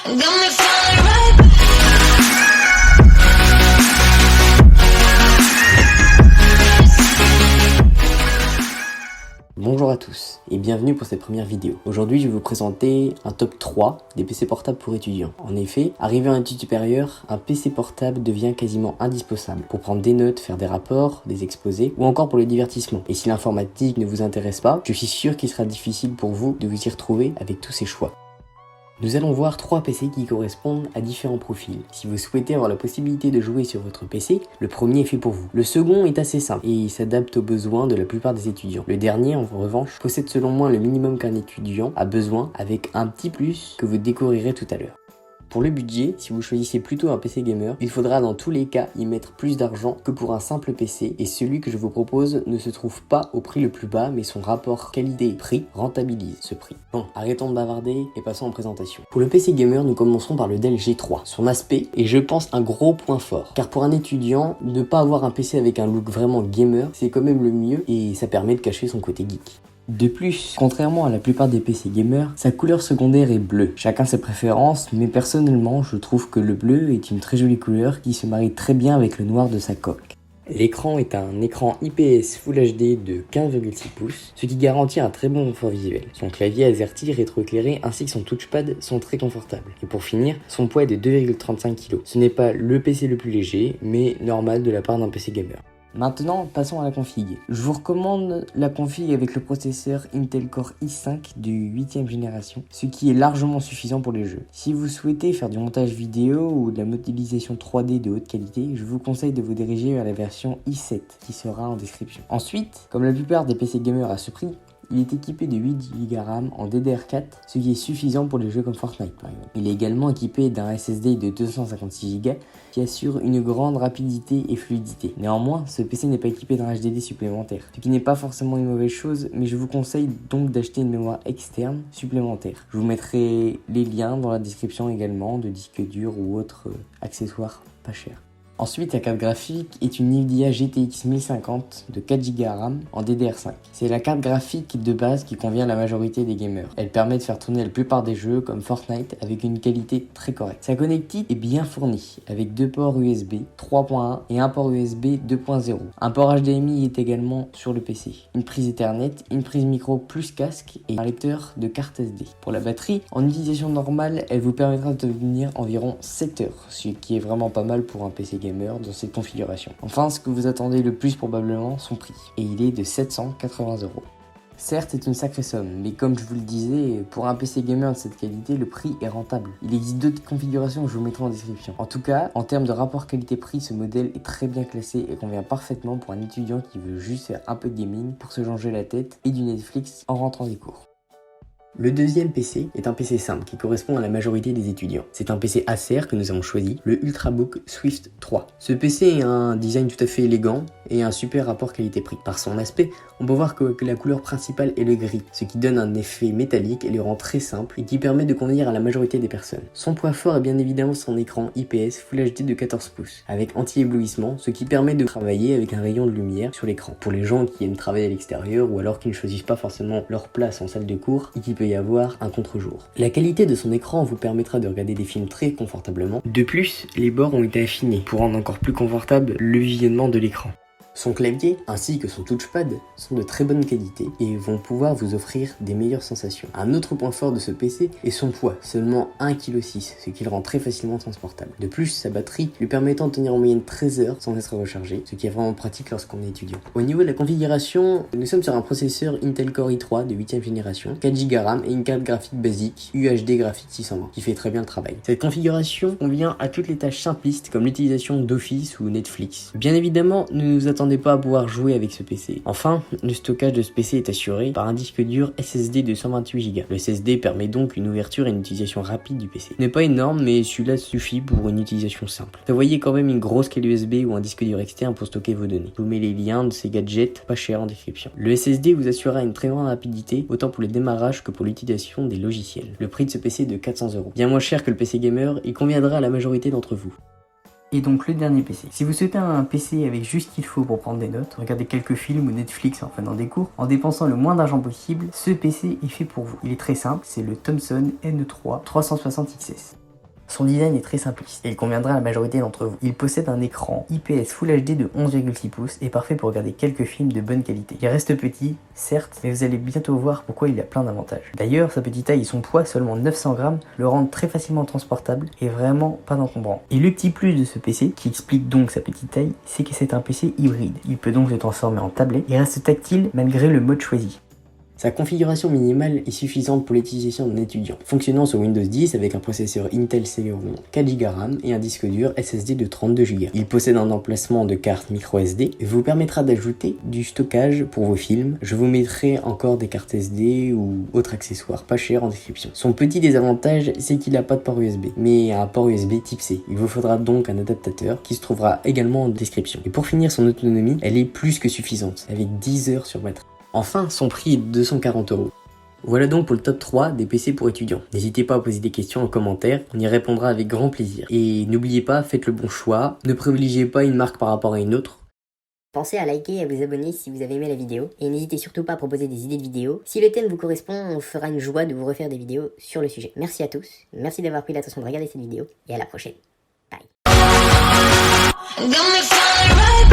Got me falling right back. Bonjour à tous et bienvenue pour cette première vidéo. Aujourd'hui je vais vous présenter un top 3 des PC portables pour étudiants. En effet, arrivé en études supérieures, un PC portable devient quasiment indispensable pour prendre des notes, faire des rapports, des exposés ou encore pour le divertissement. Et si l'informatique ne vous intéresse pas, je suis sûr qu'il sera difficile pour vous de vous y retrouver avec tous ces choix. Nous allons voir 3 PC qui correspondent à différents profils. Si vous souhaitez avoir la possibilité de jouer sur votre PC, le premier est fait pour vous. Le second est assez simple et il s'adapte aux besoins de la plupart des étudiants. Le dernier, en revanche, possède selon moi le minimum qu'un étudiant a besoin avec un petit plus que vous découvrirez tout à l'heure. Pour le budget, si vous choisissez plutôt un PC gamer, il faudra dans tous les cas y mettre plus d'argent que pour un simple PC et celui que je vous propose ne se trouve pas au prix le plus bas mais son rapport qualité-prix rentabilise ce prix. Bon, arrêtons de bavarder et passons en présentation. Pour le PC gamer, nous commencerons par le Dell G3. Son aspect est je pense un gros point fort car pour un étudiant, ne pas avoir un PC avec un look vraiment gamer, c'est quand même le mieux et ça permet de cacher son côté geek. De plus, contrairement à la plupart des PC gamers, sa couleur secondaire est bleue. Chacun ses préférences, mais personnellement, je trouve que le bleu est une très jolie couleur qui se marie très bien avec le noir de sa coque. L'écran est un écran IPS Full HD de 15,6 pouces, ce qui garantit un très bon confort visuel. Son clavier AZERTY rétroéclairé ainsi que son touchpad sont très confortables. Et pour finir, son poids est de 2,35 kg. Ce n'est pas le PC le plus léger, mais normal de la part d'un PC gamer. Maintenant, passons à la config. Je vous recommande la config avec le processeur Intel Core i5 de 8ème génération, ce qui est largement suffisant pour les jeux. Si vous souhaitez faire du montage vidéo ou de la modélisation 3D de haute qualité, je vous conseille de vous diriger vers la version i7 qui sera en description. Ensuite, comme la plupart des PC gamers à ce prix, il est équipé de 8 Go RAM en DDR4, ce qui est suffisant pour les jeux comme Fortnite par exemple. Il est également équipé d'un SSD de 256 Go qui assure une grande rapidité et fluidité. Néanmoins, ce PC n'est pas équipé d'un HDD supplémentaire, ce qui n'est pas forcément une mauvaise chose, mais je vous conseille donc d'acheter une mémoire externe supplémentaire. Je vous mettrai les liens dans la description également de disques durs ou autres accessoires pas chers. Ensuite, la carte graphique est une Nvidia GTX 1050 de 4 Go RAM en DDR5. C'est la carte graphique de base qui convient à la majorité des gamers. Elle permet de faire tourner la plupart des jeux comme Fortnite avec une qualité très correcte. Sa connectique est bien fournie avec 2 ports USB 3.1 et un port USB 2.0. Un port HDMI est également sur le PC. Une prise Ethernet, une prise micro plus casque et un lecteur de carte SD. Pour la batterie, en utilisation normale, elle vous permettra de tenir environ 7 heures, ce qui est vraiment pas mal pour un PC gamer dans cette configuration. Enfin, ce que vous attendez le plus probablement, son prix. Et il est de 780 €. Certes, c'est une sacrée somme, mais comme je vous le disais, pour un PC gamer de cette qualité, le prix est rentable. Il existe d'autres configurations que je vous mettrai en description. En tout cas, en termes de rapport qualité-prix, ce modèle est très bien classé et convient parfaitement pour un étudiant qui veut juste faire un peu de gaming pour se changer la tête et du Netflix en rentrant des cours. Le deuxième PC est un PC simple qui correspond à la majorité des étudiants. C'est un PC Acer que nous avons choisi, le Ultrabook Swift 3. Ce PC a un design tout à fait élégant et un super rapport qualité-prix. Par son aspect, on peut voir que la couleur principale est le gris, ce qui donne un effet métallique et le rend très simple et qui permet de convenir à la majorité des personnes. Son point fort est bien évidemment son écran IPS Full HD de 14 pouces, avec anti-éblouissement, ce qui permet de travailler avec un rayon de lumière sur l'écran. Pour les gens qui aiment travailler à l'extérieur ou alors qui ne choisissent pas forcément leur place en salle de cours et qui peut y avoir un contre-jour. La qualité de son écran vous permettra de regarder des films très confortablement. De plus, les bords ont été affinés pour rendre encore plus confortable le visionnement de l'écran. Son clavier ainsi que son touchpad sont de très bonne qualité et vont pouvoir vous offrir des meilleures sensations. Un autre point fort de ce PC est son poids, seulement 1,6 kg, ce qui le rend très facilement transportable. De plus, sa batterie lui permettant de tenir en moyenne 13 heures sans être rechargée, ce qui est vraiment pratique lorsqu'on est étudiant. Au niveau de la configuration, nous sommes sur un processeur Intel Core i3 de 8ème génération, 4 Go RAM et une carte graphique basique UHD Graphics 620 qui fait très bien le travail. Cette configuration convient à toutes les tâches simplistes comme l'utilisation d'Office ou Netflix. Bien évidemment, ne nous attendez pas à pouvoir jouer avec ce PC. Enfin, le stockage de ce PC est assuré par un disque dur SSD de 128 Go. Le SSD permet donc une ouverture et une utilisation rapide du PC. Il n'est pas énorme, mais celui-là suffit pour une utilisation simple. Prévoyez quand même une grosse clé USB ou un disque dur externe pour stocker vos données. Je vous mets les liens de ces gadgets pas chers en description. Le SSD vous assurera une très grande rapidité, autant pour le démarrage que pour l'utilisation des logiciels. Le prix de ce PC est de 400 €. Bien moins cher que le PC gamer, il conviendra à la majorité d'entre vous. Et donc le dernier PC. Si vous souhaitez un PC avec juste ce qu'il faut pour prendre des notes, regarder quelques films ou Netflix en faisant des cours, en dépensant le moins d'argent possible, ce PC est fait pour vous. Il est très simple, c'est le Thomson N3 360 XS. Son design est très simpliste et il conviendra à la majorité d'entre vous. Il possède un écran IPS Full HD de 11,6 pouces et parfait pour regarder quelques films de bonne qualité. Il reste petit, certes, mais vous allez bientôt voir pourquoi il a plein d'avantages. D'ailleurs, sa petite taille et son poids, seulement 900 grammes, le rendent très facilement transportable et vraiment pas encombrant. Et le petit plus de ce PC, qui explique donc sa petite taille, c'est que c'est un PC hybride. Il peut donc se transformer en tablette et reste tactile malgré le mode choisi. Sa configuration minimale est suffisante pour l'utilisation d'un étudiant, fonctionnant sur Windows 10 avec un processeur Intel Celeron 4 Go RAM et un disque dur SSD de 32 Go. Il possède un emplacement de carte microSD et vous permettra d'ajouter du stockage pour vos films. Je vous mettrai encore des cartes SD ou autres accessoires pas chers en description. Son petit désavantage, c'est qu'il n'a pas de port USB, mais un port USB type C. Il vous faudra donc un adaptateur qui se trouvera également en description. Et pour finir, son autonomie, elle est plus que suffisante, avec 10 heures sur batterie. Enfin, son prix est de 240 €. Voilà donc pour le top 3 des PC pour étudiants. N'hésitez pas à poser des questions en commentaire, on y répondra avec grand plaisir. Et n'oubliez pas, faites le bon choix, ne privilégiez pas une marque par rapport à une autre. Pensez à liker et à vous abonner si vous avez aimé la vidéo. Et n'hésitez surtout pas à proposer des idées de vidéos. Si le thème vous correspond, on fera une joie de vous refaire des vidéos sur le sujet. Merci à tous, merci d'avoir pris l'attention de regarder cette vidéo, et à la prochaine. Bye. Got me falling right